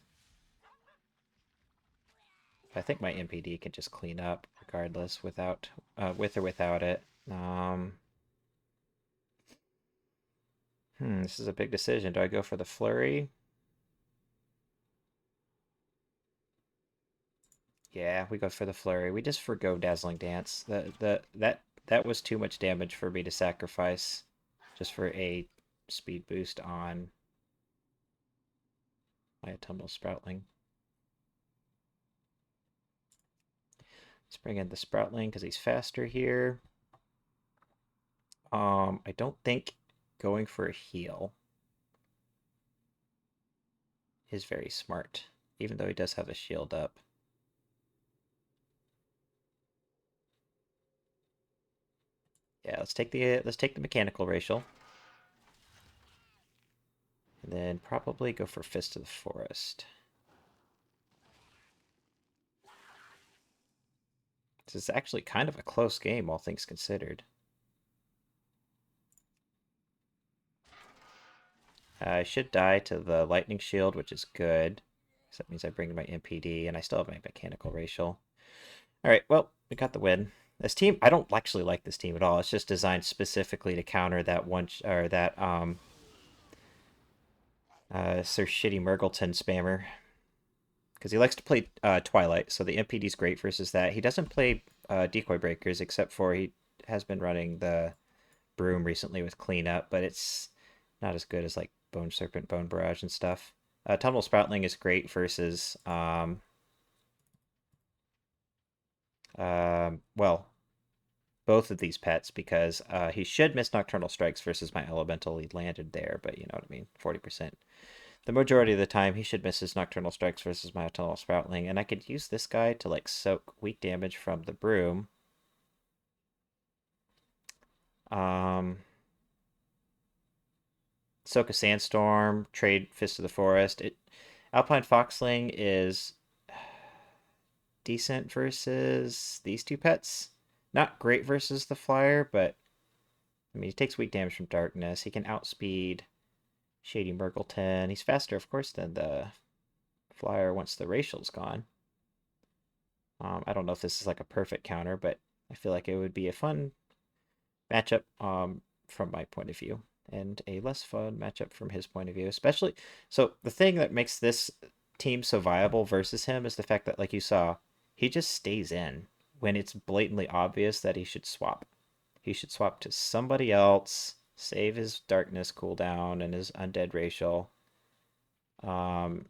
I think my MPD can just clean up regardless, without, with or without it. This is a big decision. Do I go for the Flurry? Yeah, we go for the flurry. We just forgo Dazzling Dance. That was too much damage for me to sacrifice just for a speed boost on my Autumnal Sproutling. Let's bring in the Sproutling because he's faster here. I don't think going for a heal is very smart, even though he does have a shield up. Yeah, let's take the mechanical racial. And then probably go for Fist of the Forest. This is actually kind of a close game, all things considered. I should die to the Lightning Shield, which is good. So that means I bring my MPD, and I still have my mechanical racial. Alright, well, we got the win. This team, I don't actually like this team at all. It's just designed specifically to counter that one, or that, Sir Shitty Murgleton spammer. Because he likes to play Twilight, so the MPD's great versus that. He doesn't play Decoy Breakers, except for he has been running the Broom recently with Cleanup, but it's not as good as like Bone Serpent, Bone Barrage, and stuff. Tunnel Sproutling is great versus, well, both of these pets because he should miss Nocturnal Strikes versus my Elemental. He landed there, but you know what I mean, 40%. The majority of the time, he should miss his Nocturnal Strikes versus my Tunnel Sproutling, and I could use this guy to like soak weak damage from the Broom. Soak a Sandstorm, trade Fist of the Forest. Alpine Foxling is decent versus these two pets. Not great versus the Flyer, but I mean, he takes weak damage from Darkness. He can outspeed Shady Murgleton. He's faster, of course, than the Flyer once the Racial's gone. I don't know if this is like a perfect counter, but I feel like it would be a fun matchup from my point of view, and a less fun matchup from his point of view, especially. So the thing that makes this team so viable versus him is the fact that, like you saw, he just stays in when it's blatantly obvious that he should swap. He should swap to somebody else, save his darkness cooldown and his undead racial. Um,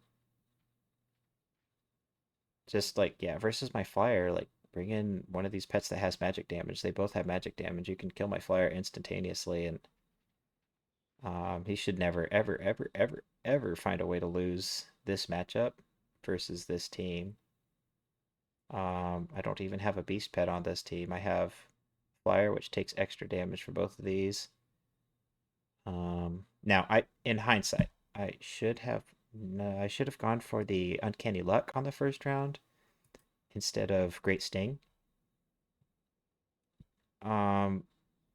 just like, yeah, versus my flyer, like bring in one of these pets that has magic damage. They both have magic damage. You can kill my flyer instantaneously, and he should never, ever, ever, ever, ever find a way to lose this matchup versus this team. I don't even have a beast pet on this team. I have flyer, which takes extra damage for both of these. Now, in hindsight, I should have gone for the Uncanny Luck on the first round instead of Great Sting. But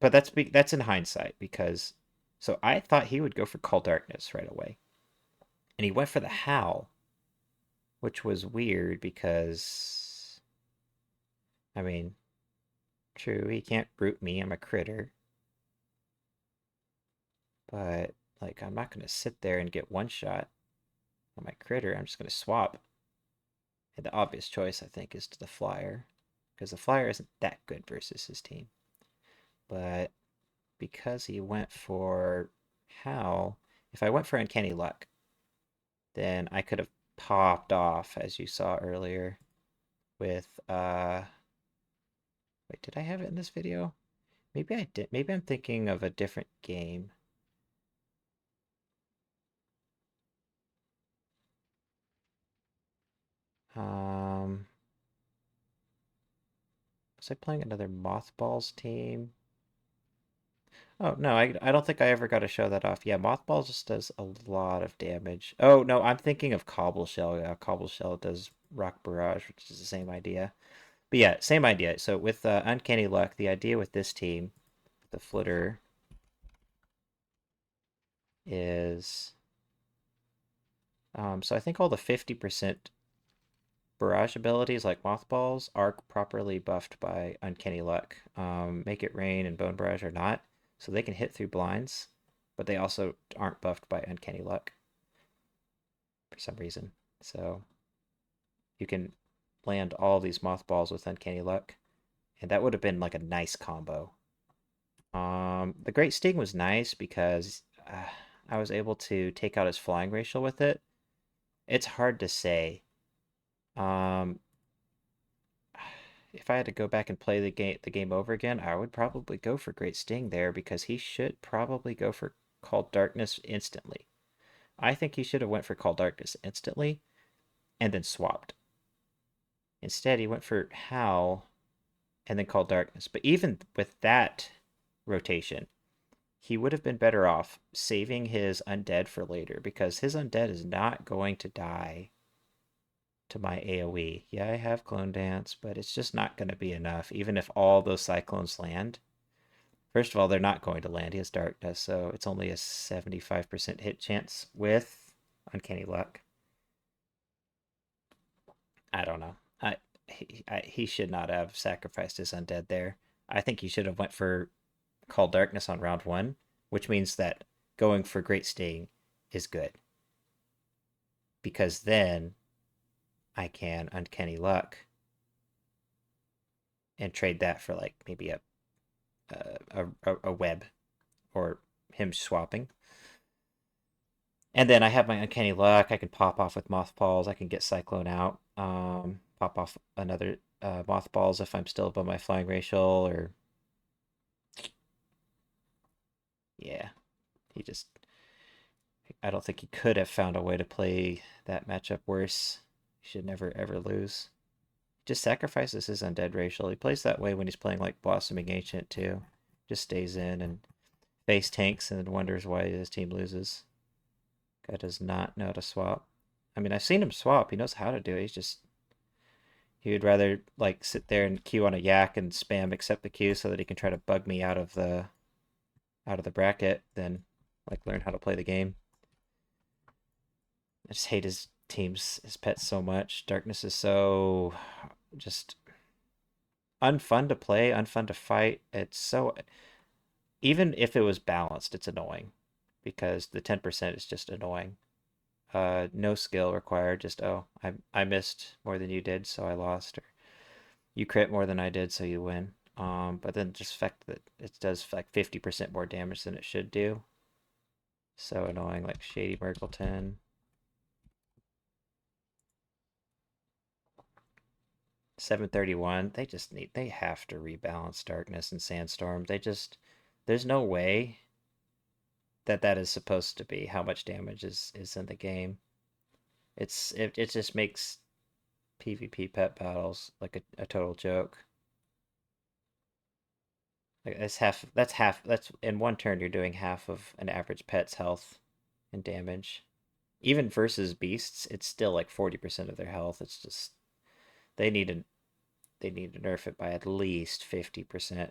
that's in hindsight because so I thought he would go for Call Darkness right away, and he went for the Howl, which was weird because I mean, true, he can't brute me. I'm a critter, but like I'm not gonna sit there and get one shot on my critter. I'm just gonna swap. And the obvious choice, I think, is to the Flyer because the Flyer isn't that good versus his team. But because he went for Howl, if I went for Uncanny Luck, then I could have popped off, as you saw earlier, with wait, did I have it in this video? Maybe I did. Maybe I'm thinking of a different game. Um, was I playing another Mothballs team? Oh, no, I don't think I ever got to show that off. Yeah, Mothballs just does a lot of damage. Oh, no, I'm thinking of Cobbleshell. Yeah, Cobbleshell does Rock Barrage, which is the same idea. But yeah, same idea. So with Uncanny Luck, the idea with this team, the Flitter, is so I think all the 50% barrage abilities like Mothballs are properly buffed by Uncanny Luck. Make It Rain and Bone Barrage are not, so they can hit through blinds, but they also aren't buffed by Uncanny Luck for some reason. So you can land all these mothballs with Uncanny Luck, and that would have been like a nice combo. The Great Sting was nice because I was able to take out his flying racial with it. It's hard to say. Um, if I had to go back and play the game over again, I would probably go for Great Sting there because he should probably go for Call Darkness instantly. I think he should have went for Call Darkness instantly and then swapped. Instead, he went for Howl and then Call Darkness. But even with that rotation, he would have been better off saving his undead for later because his undead is not going to die to my AoE. Yeah, I have Clone Dance, but it's just not going to be enough, even if all those Cyclones land. First of all, they're not going to land. He has Darkness, so it's only a 75% hit chance with Uncanny Luck. I don't know. He should not have sacrificed his undead there. I think he should have went for Call Darkness on round 1, which means that going for Great Sting is good. Because then I can Uncanny Luck and trade that for like maybe a web or him swapping. And then I have my Uncanny Luck. I can pop off with Mothballs. I can get Cyclone out. Pop off another Mothballs if I'm still above my flying racial. Or yeah, he just. I don't think he could have found a way to play that matchup worse. He should never ever lose. He just sacrifices his undead racial. He plays that way when he's playing like Blossoming Ancient too. Just stays in and face tanks and then wonders why his team loses. Guy does not know how to swap. I mean, I've seen him swap. He knows how to do it. He would rather like sit there and queue on a yak and spam accept the queue so that he can try to bug me out of the bracket than like learn how to play the game. I just hate his pets so much. Darkness is so just unfun to play, unfun to fight. It's so even if it was balanced, it's annoying because the 10% is just annoying. No skill required. Just I missed more than you did, so I lost, or you crit more than I did, so you win. But then just fact that it does like 50% more damage than it should do. So annoying, like Shady Merkleton. 731. They have to rebalance Darkness and Sandstorm. There's no way that is supposed to be how much damage is in the game. It just makes PvP pet battles like a total joke. Like that's in one turn you're doing half of an average pet's health and damage. Even versus beasts, it's still like 40% of their health. It's just they need to nerf it by at least 50%.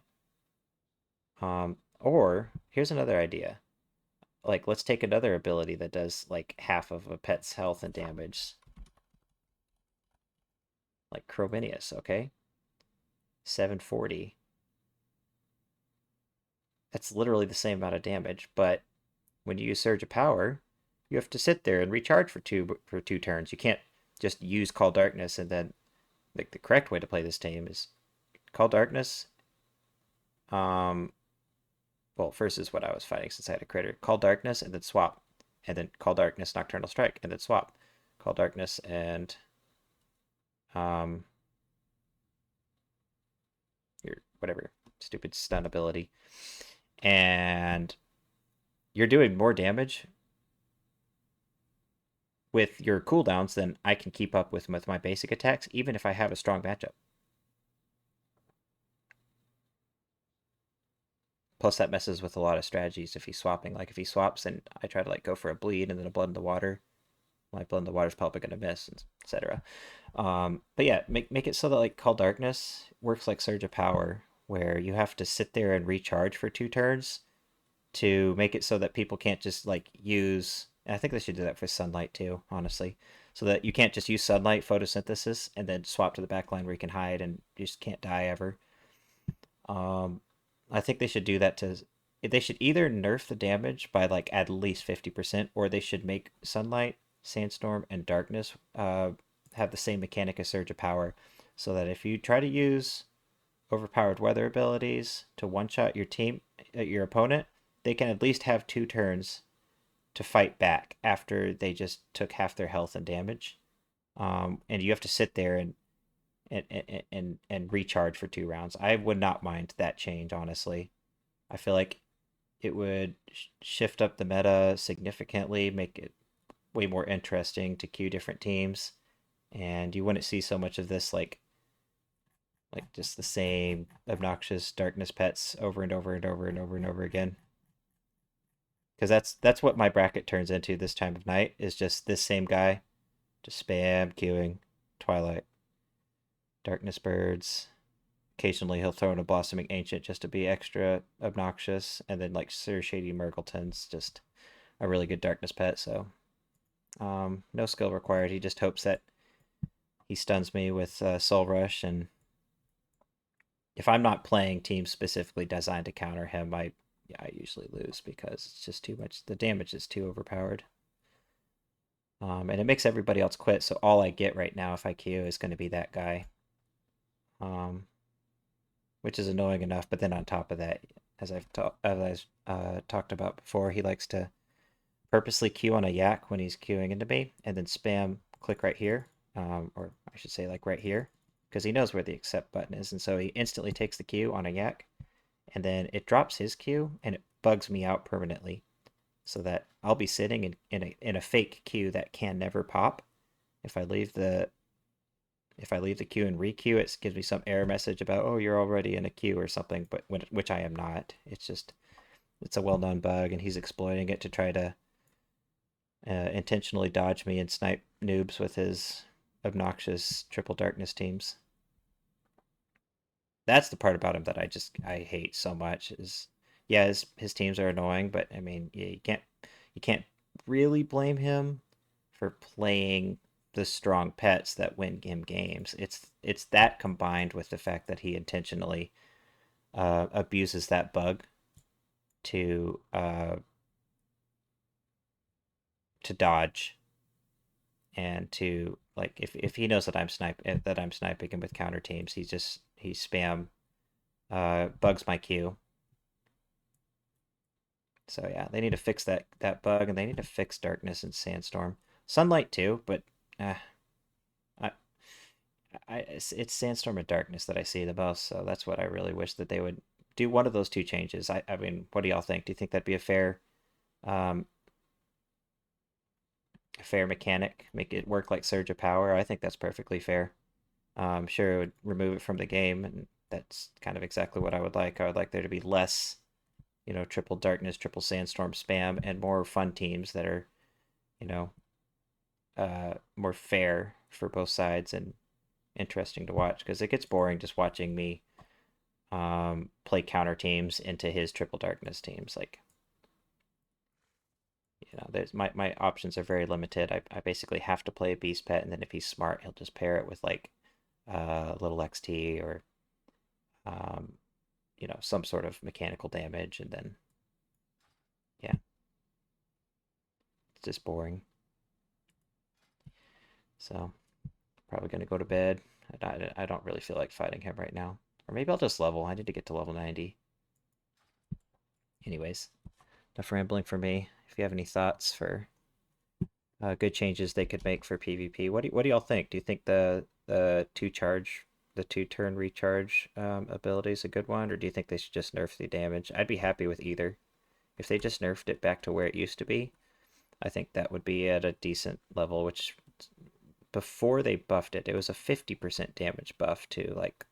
Or here's another idea. Like let's take another ability that does like half of a pet's health and damage. Like Chrominius, okay? 740. That's literally the same amount of damage, but when you use Surge of Power, you have to sit there and recharge for two turns. You can't just use Call Darkness and then like the correct way to play this team is Call Darkness. Well, first is what I was fighting since I had a critter. Call Darkness and then swap, and then Call Darkness Nocturnal Strike and then swap. Call Darkness and your whatever stupid stun ability, and you're doing more damage with your cooldowns than I can keep up with my basic attacks, even if I have a strong matchup. Plus, that messes with a lot of strategies if he's swapping. Like, if he swaps and I try to, like, go for a bleed and then a blood in the water, my blood in the water is probably going to miss, etc. But yeah, make it so that, like, Call Darkness works like Surge of Power, where you have to sit there and recharge for 2 turns to make it so that people can't just, like, use... And I think they should do that for Sunlight, too, honestly. So that you can't just use Sunlight, Photosynthesis, and then swap to the backline where you can hide and you just can't die ever. I think they should do that to. They should either nerf the damage by like at least 50%, or they should make Sunlight, Sandstorm, and Darkness have have the same mechanic as Surge of Power, so that if you try to use overpowered weather abilities to one-shot your opponent, they can at least have 2 turns to fight back after they just took half their health and damage. And you have to sit there and recharge for 2 rounds. I would not mind that change, honestly. I feel like it would shift up the meta significantly, make it way more interesting to queue different teams, and you wouldn't see so much of this like just the same obnoxious darkness pets over and over and over and over and over again. Because that's what my bracket turns into this time of night, is just this same guy, just spam queuing Twilight, Darkness Birds. Occasionally he'll throw in a Blossoming Ancient just to be extra obnoxious, and then like Sir Shady Murgleton's just a really good darkness pet, so no skill required. He just hopes that he stuns me with Soul Rush, and if I'm not playing teams specifically designed to counter him, I usually lose because it's just too much. The damage is too overpowered. And it makes everybody else quit, so all I get right now if I queue is going to be that guy. Which is annoying enough, but then on top of that, as I've talked about before, he likes to purposely queue on a yak when he's queuing into me, and then spam click right here, or I should say like right here, because he knows where the accept button is, and so he instantly takes the queue on a yak, and then it drops his queue, and it bugs me out permanently, so that I'll be sitting in a fake queue that can never pop. If I leave the queue and re-queue, it gives me some error message about, oh, you're already in a queue or something, but which I am not. It's a well-known bug, and he's exploiting it to try to intentionally dodge me and snipe noobs with his obnoxious triple darkness teams. That's the part about him that I hate so much. Is yeah, his teams are annoying, but I mean, yeah, you can't really blame him for playing the strong pets that win him games. It's that combined with the fact that he intentionally abuses that bug to dodge, and to like if he knows that I'm sniping him with counter teams, he spam bugs my queue. So yeah, they need to fix that bug, and they need to fix darkness and sandstorm, sunlight too. But I it's sandstorm and darkness that I see the most. So that's what I really wish that they would do, one of those two changes. I mean, what do y'all think? Do you think that'd be um, a fair mechanic? Make it work like Surge of Power? I think that's perfectly fair. Sure, it would remove it from the game, and that's kind of exactly what I would like. I would like there to be less, triple darkness, triple sandstorm spam, and more fun teams that are, you know, more fair for both sides and interesting to watch, because it gets boring just watching me play counter teams into his triple darkness teams. Like, there's my options are very limited. I basically have to play a beast pet, and then if he's smart, he'll just pair it with like little XT or um, some sort of mechanical damage, and then yeah, it's just boring. So probably gonna go to bed. I don't really feel like fighting him right now, or maybe I'll just level. I need to get to level 90. Anyways, enough rambling for me. If you have any thoughts for good changes they could make for PvP, what do y'all think? Do you think the the 2-turn recharge ability is a good one, or do you think they should just nerf the damage? I'd be happy with either. If they just nerfed it back to where it used to be, I think that would be at a decent level, which before they buffed it, it was a 50% damage buff to like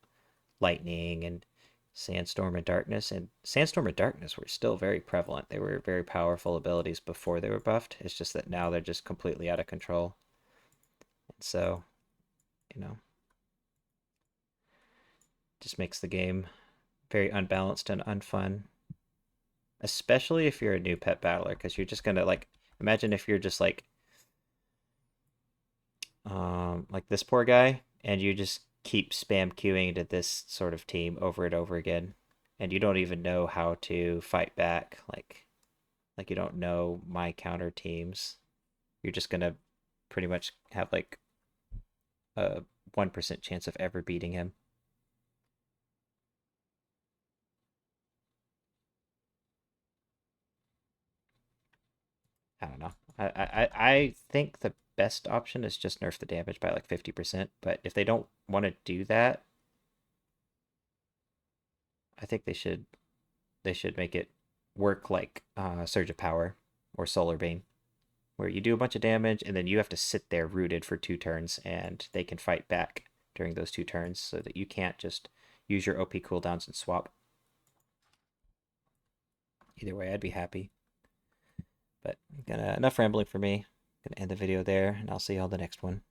lightning and sandstorm and darkness. And sandstorm and darkness were still very prevalent. They were very powerful abilities before they were buffed. It's just that now they're just completely out of control. And so, you know, just makes the game very unbalanced and unfun. Especially if you're a new pet battler, because you're just gonna like imagine if you're just like this poor guy, and you just keep spam queuing to this sort of team over and over again, and you don't even know how to fight back. Like you don't know my counter teams. You're just gonna pretty much have like a 1% chance of ever beating him. I don't know. I think the best option is just nerf the damage by like 50%. But if they don't want to do that, I think they should make it work like Surge of Power or Solar Bane, where you do a bunch of damage and then you have to sit there rooted for 2 turns, and they can fight back during those 2 turns, so that you can't just use your OP cooldowns and swap. Either way, I'd be happy. But enough rambling for me. Gonna end the video there, and I'll see you on the next one.